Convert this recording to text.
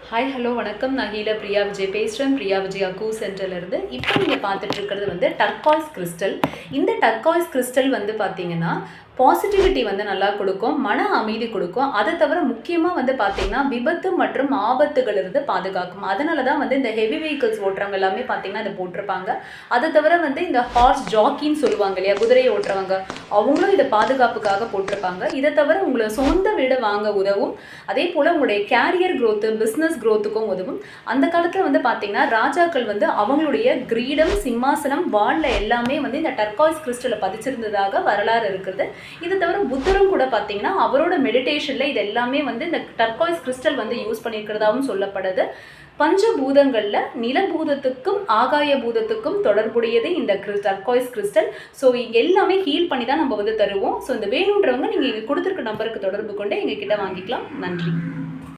Hi hello வணக்கம். நான் ஹீலா பிரியா விஜய் பேசுகிறேன். பிரியா விஜய் அக்கூ சென்டர்லேருந்து. இப்போ நீங்கள் பார்த்துட்டு இருக்கிறது வந்து டர்காய்ஸ் கிறிஸ்டல். இந்த டர்காய்ஸ் கிறிஸ்டல் வந்து பார்த்தீங்கன்னா பாசிட்டிவிட்டி வந்து நல்லா கொடுக்கும், மன அமைதி கொடுக்கும். அதை தவிர முக்கியமாக வந்து பார்த்தீங்கன்னா விபத்து மற்றும் ஆபத்துகள் இருந்து பாதுகாக்கும். அதனால தான் வந்து இந்த ஹெவி வெஹிக்கிள்ஸ் ஓட்டுறவங்க எல்லாமே பார்த்தீங்கன்னா இதை போட்டிருப்பாங்க. அதை தவிர வந்து இந்த ஹார்ஸ் ஜாக்கின்னு சொல்லுவாங்க இல்லையா, குதிரையை ஓட்டுறவங்க, அவங்களும் இதை பாதுகாப்புக்காக போட்டிருப்பாங்க. இதை தவிர உங்களை சொந்த வீடு வாங்க உதவும். அதே போல் உங்களுடைய கேரியர் க்ரோத்து, பிஸ்னஸ் க்ரோத்துக்கும் உதவும். அந்த காலத்தில் வந்து பார்த்தீங்கன்னா ராஜாக்கள் வந்து அவங்களுடைய கிரீடம், சிம்மாசனம், வால்ல எல்லாமே வந்து இந்த டர்காய்ஸ் கிறிஸ்டலை பதிச்சிருந்ததாக வரலாறு இருக்குது. இது தவிர புத்தரும் கூட பார்த்தீங்கன்னா அவரோட மெடிடேஷனில் இது எல்லாமே வந்து இந்த டர்காய்ஸ் கிறிஸ்டல் வந்து யூஸ் பண்ணியிருக்கிறதாகவும் சொல்லப்படுது. பஞ்சபூதங்களில் நிலபூதத்துக்கும் ஆகாய பூதத்துக்கும் தொடர்புடையது இந்த டர்காய்ஸ் கிறிஸ்டல். ஸோ இங்கே எல்லாமே ஹீல் பண்ணி தான் நம்ம வந்து தருவோம். ஸோ இந்த வேணுன்றவங்க நீங்கள் இங்கே கொடுத்துருக்க நம்பருக்கு தொடர்பு கொண்டு எங்ககிட்ட வாங்கிக்கலாம். நன்றி.